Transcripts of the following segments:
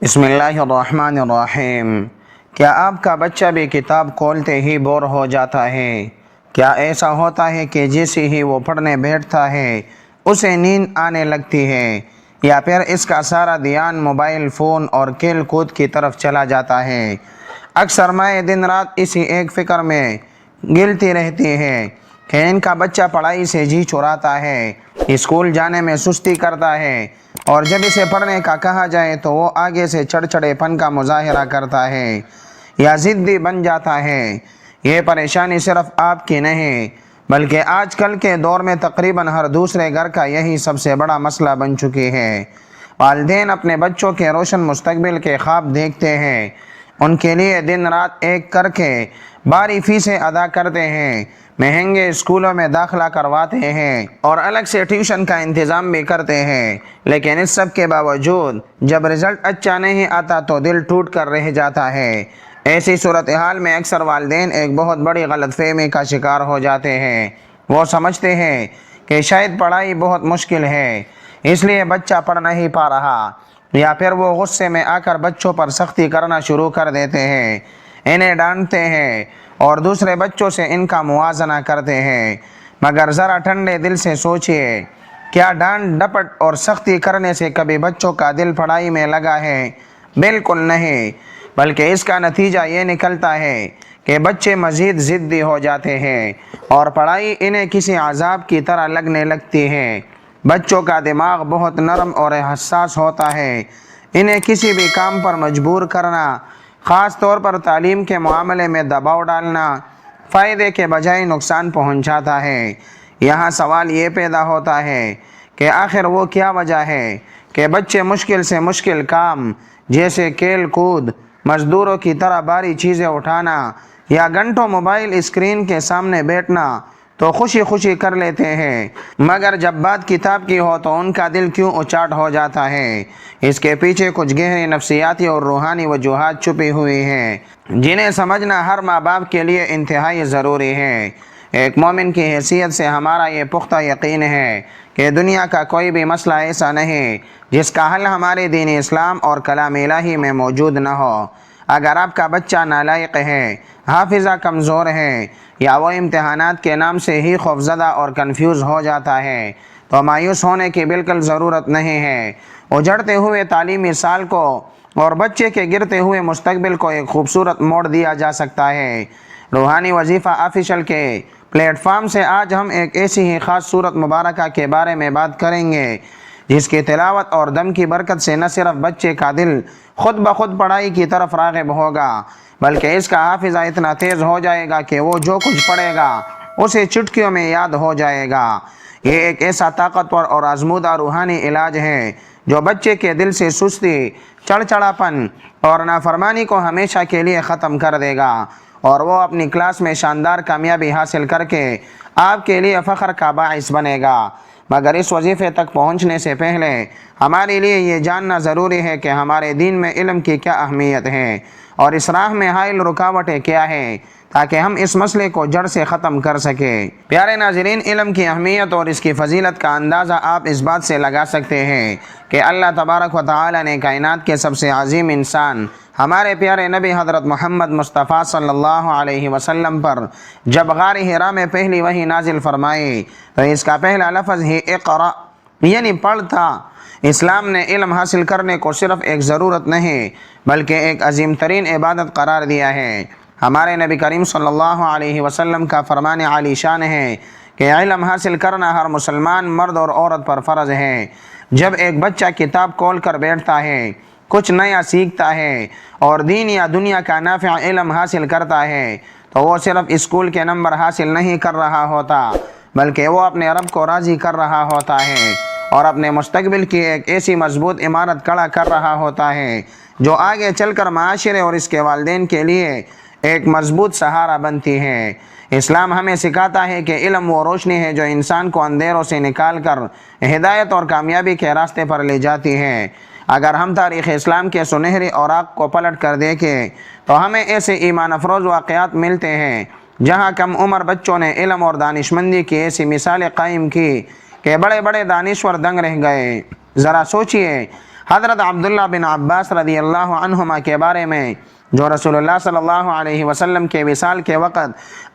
بسم اللہ الرحمن الرحیم۔ کیا آپ کا بچہ بھی کتاب کھولتے ہی بور ہو جاتا ہے؟ کیا ایسا ہوتا ہے کہ جیسے ہی وہ پڑھنے بیٹھتا ہے اسے نیند آنے لگتی ہے، یا پھر اس کا سارا دھیان موبائل فون اور کھیل کود کی طرف چلا جاتا ہے؟ اکثر مائیں دن رات اسی ایک فکر میں گلتی رہتی ہے کہ ان کا بچہ پڑھائی سے جی چراتا ہے، اسکول جانے میں سستی کرتا ہے، اور جب اسے پڑھنے کا کہا جائے تو وہ آگے سے چڑچڑے پن کا مظاہرہ کرتا ہے یا ضدی بن جاتا ہے۔ یہ پریشانی صرف آپ کی نہیں بلکہ آج کل کے دور میں تقریباً ہر دوسرے گھر کا یہی سب سے بڑا مسئلہ بن چکی ہے۔ والدین اپنے بچوں کے روشن مستقبل کے خواب دیکھتے ہیں، ان کے لیے دن رات ایک کر کے باری فیسیں ادا کرتے ہیں، مہنگے اسکولوں میں داخلہ کرواتے ہیں اور الگ سے ٹیوشن کا انتظام بھی کرتے ہیں، لیکن اس سب کے باوجود جب رزلٹ اچھا نہیں آتا تو دل ٹوٹ کر رہ جاتا ہے۔ ایسی صورتحال میں اکثر والدین ایک بہت بڑی غلط فہمی کا شکار ہو جاتے ہیں۔ وہ سمجھتے ہیں کہ شاید پڑھائی بہت مشکل ہے اس لیے بچہ پڑھ نہیں پا رہا، یا پھر وہ غصے میں آ کر بچوں پر سختی کرنا شروع کر دیتے ہیں، انہیں ڈانٹتے ہیں اور دوسرے بچوں سے ان کا موازنہ کرتے ہیں۔ مگر ذرا ٹھنڈے دل سے سوچئے، کیا ڈانٹ ڈپٹ اور سختی کرنے سے کبھی بچوں کا دل پڑھائی میں لگا ہے؟ بالکل نہیں، بلکہ اس کا نتیجہ یہ نکلتا ہے کہ بچے مزید ضدی ہو جاتے ہیں اور پڑھائی انہیں کسی عذاب کی طرح لگنے لگتی ہے۔ بچوں کا دماغ بہت نرم اور حساس ہوتا ہے، انہیں کسی بھی کام پر مجبور کرنا، خاص طور پر تعلیم کے معاملے میں دباؤ ڈالنا، فائدے کے بجائے نقصان پہنچاتا ہے۔ یہاں سوال یہ پیدا ہوتا ہے کہ آخر وہ کیا وجہ ہے کہ بچے مشکل سے مشکل کام جیسے کھیل کود، مزدوروں کی طرح بھاری چیزیں اٹھانا یا گھنٹوں موبائل اسکرین کے سامنے بیٹھنا تو خوشی خوشی کر لیتے ہیں، مگر جب بات کتاب کی ہو تو ان کا دل کیوں اچاٹ ہو جاتا ہے؟ اس کے پیچھے کچھ گہری نفسیاتی اور روحانی وجوہات چھپی ہوئی ہیں جنہیں سمجھنا ہر ماں باپ کے لیے انتہائی ضروری ہے۔ ایک مومن کی حیثیت سے ہمارا یہ پختہ یقین ہے کہ دنیا کا کوئی بھی مسئلہ ایسا نہیں جس کا حل ہمارے دین اسلام اور کلام الہی میں موجود نہ ہو۔ اگر آپ کا بچہ نالائق ہے، حافظہ کمزور ہے، یا وہ امتحانات کے نام سے ہی خوفزدہ اور کنفیوز ہو جاتا ہے تو مایوس ہونے کی بالکل ضرورت نہیں ہے۔ اجڑتے ہوئے تعلیمی سال کو اور بچے کے گرتے ہوئے مستقبل کو ایک خوبصورت موڑ دیا جا سکتا ہے۔ روحانی وظیفہ آفیشیل کے پلیٹ فارم سے آج ہم ایک ایسی ہی خاص صورت مبارکہ کے بارے میں بات کریں گے جس کی تلاوت اور دم کی برکت سے نہ صرف بچے کا دل خود بخود پڑھائی کی طرف راغب ہوگا بلکہ اس کا حافظہ اتنا تیز ہو جائے گا کہ وہ جو کچھ پڑھے گا اسے چٹکیوں میں یاد ہو جائے گا۔ یہ ایک ایسا طاقتور اور آزمودہ روحانی علاج ہے جو بچے کے دل سے سستی، چڑچڑاپن اور نافرمانی کو ہمیشہ کے لیے ختم کر دے گا، اور وہ اپنی کلاس میں شاندار کامیابی حاصل کر کے آپ کے لیے فخر کا باعث بنے گا۔ مگر اس وظیفے تک پہنچنے سے پہلے ہمارے لیے یہ جاننا ضروری ہے کہ ہمارے دین میں علم کی کیا اہمیت ہے اور اس راہ میں حائل رکاوٹیں کیا ہیں، تاکہ ہم اس مسئلے کو جڑ سے ختم کر سکیں۔ پیارے ناظرین، علم کی اہمیت اور اس کی فضیلت کا اندازہ آپ اس بات سے لگا سکتے ہیں کہ اللہ تبارک و تعالی نے کائنات کے سب سے عظیم انسان ہمارے پیارے نبی حضرت محمد مصطفیٰ صلی اللہ علیہ وسلم پر جب غار حرا میں پہلی وحی نازل فرمائی تو اس کا پہلا لفظ ہی اقرأ یعنی پڑھ تھا۔ اسلام نے علم حاصل کرنے کو صرف ایک ضرورت نہیں بلکہ ایک عظیم ترین عبادت قرار دیا ہے۔ ہمارے نبی کریم صلی اللہ علیہ وسلم کا فرمان عالی شان ہے کہ علم حاصل کرنا ہر مسلمان مرد اور عورت پر فرض ہے۔ جب ایک بچہ کتاب کھول کر بیٹھتا ہے، کچھ نیا سیکھتا ہے اور دین یا دنیا کا نافع علم حاصل کرتا ہے تو وہ صرف اسکول کے نمبر حاصل نہیں کر رہا ہوتا بلکہ وہ اپنے رب کو راضی کر رہا ہوتا ہے اور اپنے مستقبل کی ایک ایسی مضبوط عمارت کھڑا کر رہا ہوتا ہے جو آگے چل کر معاشرے اور اس کے والدین کے لیے ایک مضبوط سہارا بنتی ہے۔ اسلام ہمیں سکھاتا ہے کہ علم وہ روشنی ہے جو انسان کو اندھیروں سے نکال کر ہدایت اور کامیابی کے راستے پر لے جاتی ہے۔ اگر ہم تاریخ اسلام کے سنہری اوراق کو پلٹ کر دیکھیں تو ہمیں ایسے ایمان افروز واقعات ملتے ہیں جہاں کم عمر بچوں نے علم اور دانشمندی کی ایسی مثالیں قائم کی کہ بڑے بڑے دانشور دنگ رہ گئے۔ ذرا سوچئے، حضرت عبداللہ بن عباس رضی اللہ عنہما کے بارے میں، جو رسول اللہ صلی اللہ علیہ وسلم کے وصال کے وقت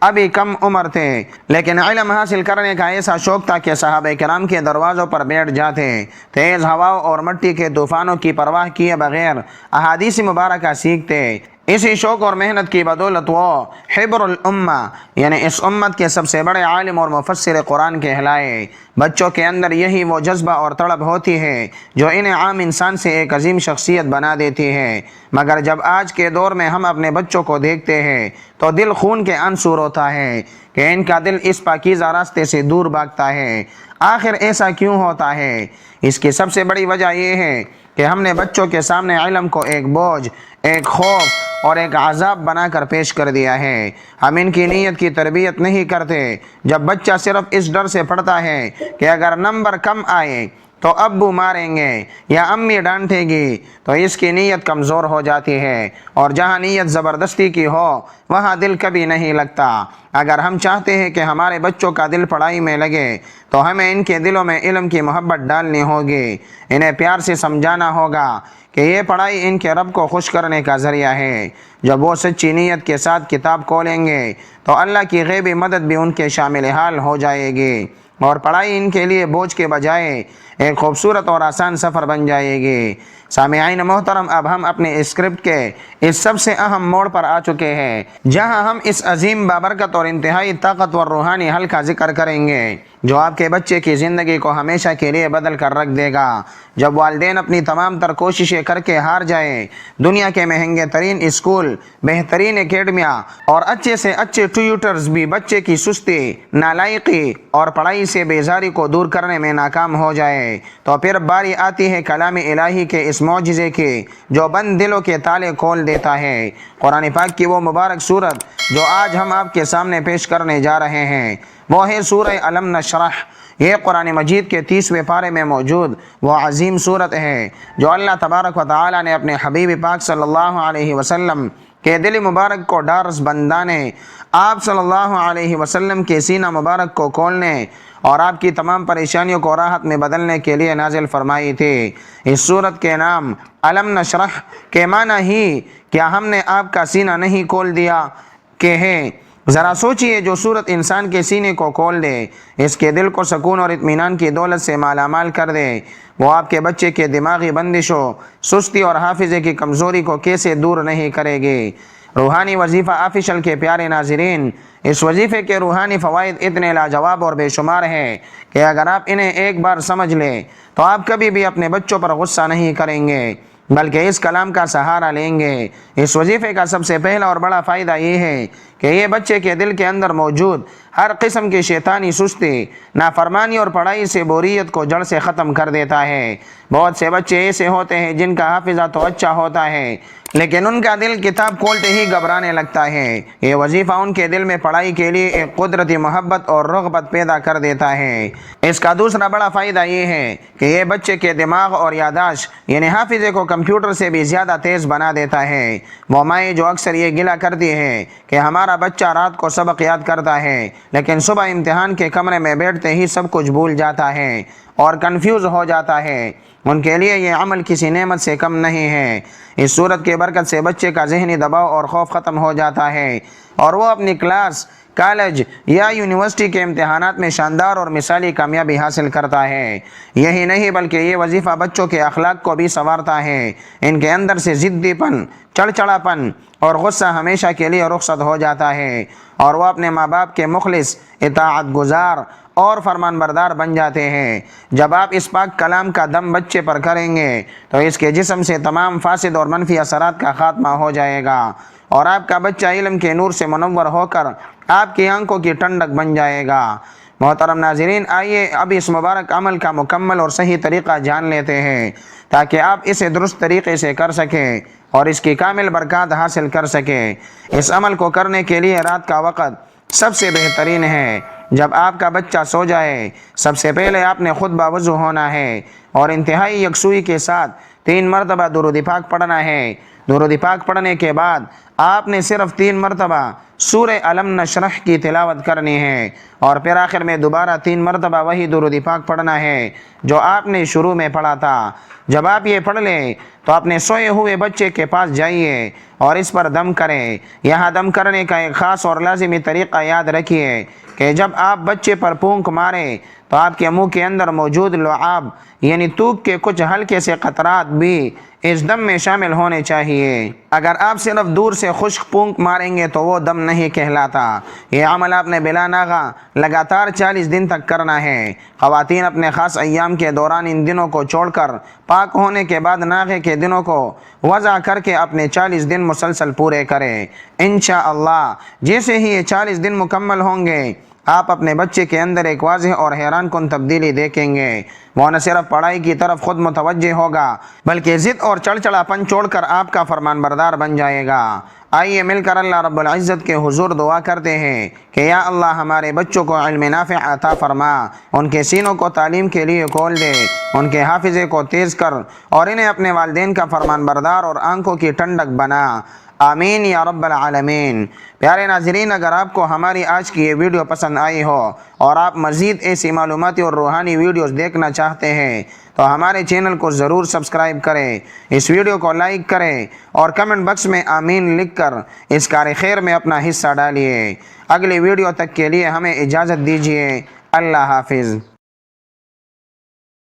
ابھی کم عمر تھے، لیکن علم حاصل کرنے کا ایسا شوق تھا کہ صحابہ کرام کے دروازوں پر بیٹھ جاتے، تیز ہواؤں اور مٹی کے طوفانوں کی پرواہ کیے بغیر احادیث مبارکہ سیکھتے۔ اسی شوق اور محنت کی بدولت وہ حبر الامہ یعنی اس امت کے سب سے بڑے عالم اور مفسر قرآن کہلائے۔ بچوں کے اندر یہی وہ جذبہ اور طلب ہوتی ہے جو انہیں عام انسان سے ایک عظیم شخصیت بنا دیتی ہے، مگر جب آج کے دور میں ہم اپنے بچوں کو دیکھتے ہیں تو دل خون کے انصور ہوتا ہے کہ ان کا دل اس پاکیزہ راستے سے دور بھاگتا ہے۔ آخر ایسا کیوں ہوتا ہے؟ اس کی سب سے بڑی وجہ یہ ہے کہ ہم نے بچوں کے سامنے علم کو ایک بوجھ، ایک خوف اور ایک عذاب بنا کر پیش کر دیا ہے۔ ہم ان کی نیت کی تربیت نہیں کرتے۔ جب بچہ صرف اس ڈر سے پڑھتا ہے کہ اگر نمبر کم آئے تو ابو ماریں گے یا امی ڈانٹے گی، تو اس کی نیت کمزور ہو جاتی ہے، اور جہاں نیت زبردستی کی ہو وہاں دل کبھی نہیں لگتا۔ اگر ہم چاہتے ہیں کہ ہمارے بچوں کا دل پڑھائی میں لگے تو ہمیں ان کے دلوں میں علم کی محبت ڈالنی ہوگی، انہیں پیار سے سمجھانا ہوگا کہ یہ پڑھائی ان کے رب کو خوش کرنے کا ذریعہ ہے۔ جب وہ سچی نیت کے ساتھ کتاب کھولیں گے تو اللہ کی غیبی مدد بھی ان کے شامل حال ہو جائے گی، اور پڑھائی ان کے لیے بوجھ کے بجائے ایک خوبصورت اور آسان سفر بن جائے گی۔ سامعین محترم، اب ہم اپنے اسکرپٹ کے اس سب سے اہم موڑ پر آ چکے ہیں جہاں ہم اس عظیم بابرکت اور انتہائی طاقتور روحانی حل کا ذکر کریں گے جو آپ کے بچے کی زندگی کو ہمیشہ کے لیے بدل کر رکھ دے گا۔ جب والدین اپنی تمام تر کوششیں کر کے ہار جائیں، دنیا کے مہنگے ترین اسکول، بہترین اکیڈمیاں اور اچھے سے اچھے ٹیوٹرز بھی بچے کی سستی، نالائقی اور پڑھائی سے بیزاری کو دور کرنے میں ناکام ہو جائے، تو پھر باری آتی ہے کلام الہی کے اس معجزے کی جو بند دلوں کے تالے کھول دیتا ہے۔ قرآن پاک کی وہ مبارک سورت جو آج ہم آپ کے سامنے پیش کرنے جا رہے ہیں وہ ہے سورہ الم نشرح۔ یہ قرآن مجید کے 30ویں پارے میں موجود وہ عظیم سورت ہے جو اللہ تبارک و تعالی نے اپنے حبیب پاک صلی اللہ علیہ وسلم کے دل مبارک کو ڈارس بندانے، آپ صلی اللہ علیہ وسلم کے سینہ مبارک کو کھولنے اور آپ کی تمام پریشانیوں کو راحت میں بدلنے کے لیے نازل فرمائی تھی۔ اس سورت کے نام الم نشرح کے معنی ہی کیا ہم نے آپ کا سینہ نہیں کھول دیا کہ ہے۔ ذرا سوچئے، جو سورت انسان کے سینے کو کھول دے، اس کے دل کو سکون اور اطمینان کی دولت سے مالا مال کر دے، وہ آپ کے بچے کے دماغی بندشوں، سستی اور حافظے کی کمزوری کو کیسے دور نہیں کرے گی۔ روحانی وظیفہ آفیشل کے پیارے ناظرین، اس وظیفے کے روحانی فوائد اتنے لاجواب اور بے شمار ہیں کہ اگر آپ انہیں ایک بار سمجھ لیں تو آپ کبھی بھی اپنے بچوں پر غصہ نہیں کریں گے بلکہ اس کلام کا سہارا لیں گے۔ اس وظیفے کا سب سے پہلا اور بڑا فائدہ یہ ہے کہ یہ بچے کے دل کے اندر موجود ہر قسم کی شیطانی سستی، نافرمانی اور پڑھائی سے بوریت کو جڑ سے ختم کر دیتا ہے۔ بہت سے بچے ایسے ہوتے ہیں جن کا حافظہ تو اچھا ہوتا ہے لیکن ان کا دل کتاب کھولتے ہی گھبرانے لگتا ہے۔ یہ وظیفہ ان کے دل میں پڑھائی کے لیے ایک قدرتی محبت اور رغبت پیدا کر دیتا ہے۔ اس کا دوسرا بڑا فائدہ یہ ہے کہ یہ بچے کے دماغ اور یادداشت یعنی حافظے کو کمپیوٹر سے بھی زیادہ تیز بنا دیتا ہے۔ وہ مائیں جو اکثر یہ گلہ کرتی ہے کہ ہمارا بچہ رات کو سبق یاد کرتا ہے لیکن صبح امتحان کے کمرے میں بیٹھتے ہی سب کچھ بھول جاتا ہے اور کنفیوز ہو جاتا ہے، ان کے لیے یہ عمل کسی نعمت سے کم نہیں ہے۔ اس صورت کے برکت سے بچے کا ذہنی دباؤ اور خوف ختم ہو جاتا ہے اور وہ اپنی کلاس، کالج یا یونیورسٹی کے امتحانات میں شاندار اور مثالی کامیابی حاصل کرتا ہے۔ یہی نہیں بلکہ یہ وظیفہ بچوں کے اخلاق کو بھی سنوارتا ہے۔ ان کے اندر سے ضدی پن، چڑچڑاپن اور غصہ ہمیشہ کے لیے رخصت ہو جاتا ہے اور وہ اپنے ماں باپ کے مخلص، اطاعت گزار اور فرمان بردار بن جاتے ہیں۔ جب آپ اس پاک کلام کا دم بچے پر کریں گے تو اس کے جسم سے تمام فاسد اور منفی اثرات کا خاتمہ ہو جائے گا اور آپ کا بچہ علم کے نور سے منور ہو کر آپ کی آنکھوں کی ٹھنڈک بن جائے گا۔ محترم ناظرین، آئیے اب اس مبارک عمل کا مکمل اور صحیح طریقہ جان لیتے ہیں تاکہ آپ اسے درست طریقے سے کر سکیں اور اس کی کامل برکات حاصل کر سکیں۔ اس عمل کو کرنے کے لیے رات کا وقت سب سے بہترین ہے۔ جب آپ کا بچہ سو جائے، سب سے پہلے آپ نے خود باوضو ہونا ہے اور انتہائی یکسوئی کے ساتھ 3 مرتبہ درود پاک پڑھنا ہے۔ درود پاک پڑھنے کے بعد آپ نے صرف 3 مرتبہ سورہ علم نشرح کی تلاوت کرنی ہے، اور پھر آخر میں دوبارہ 3 مرتبہ وہی درود پاک پڑھنا ہے جو آپ نے شروع میں پڑھا تھا۔ جب آپ یہ پڑھ لیں تو اپنے سوئے ہوئے بچے کے پاس جائیے اور اس پر دم کریں۔ یہاں دم کرنے کا ایک خاص اور لازمی طریقہ یاد رکھیے کہ جب آپ بچے پر پھونک ماریں تو آپ کے منہ کے اندر موجود لعاب یعنی تھوک کے کچھ ہلکے سے قطرات بھی اس دم میں شامل ہونے چاہیے۔ اگر آپ صرف دور سے خشک پھونک ماریں گے تو وہ دم نہیں کہلاتا۔ یہ عمل آپ نے بلا ناغہ لگاتار 40 دن تک کرنا ہے۔ خواتین اپنے خاص ایام کے دوران ان دنوں کو چھوڑ کر پاک ہونے کے بعد ناغے کے دنوں کو وضع کر کے اپنے 40 دن مسلسل پورے کریں۔ انشاءاللہ جیسے ہی یہ 40 دن مکمل ہوں گے آپ اپنے بچے کے اندر ایک واضح اور حیران کن تبدیلی دیکھیں گے۔ وہ نہ صرف پڑھائی کی طرف خود متوجہ ہوگا بلکہ ضد اور چڑچڑاپن چھوڑ کر آپ کا فرمان بردار بن جائے گا۔ آئیے مل کر اللہ رب العزت کے حضور دعا کرتے ہیں کہ یا اللہ ہمارے بچوں کو علم نافع عطا فرما، ان کے سینوں کو تعلیم کے لیے کھول دے، ان کے حافظے کو تیز کر اور انہیں اپنے والدین کا فرمان بردار اور آنکھوں کی ٹھنڈک بنا۔ آمین یا رب العالمین۔ پیارے ناظرین، اگر آپ کو ہماری آج کی یہ ویڈیو پسند آئی ہو اور آپ مزید ایسی معلوماتی اور روحانی ویڈیوز دیکھنا چاہتے ہیں تو ہمارے چینل کو ضرور سبسکرائب کریں، اس ویڈیو کو لائک کریں اور کمنٹ باکس میں آمین لکھ کر اس کار خیر میں اپنا حصہ ڈالیے۔ اگلی ویڈیو تک کے لیے ہمیں اجازت دیجیے۔ اللہ حافظ۔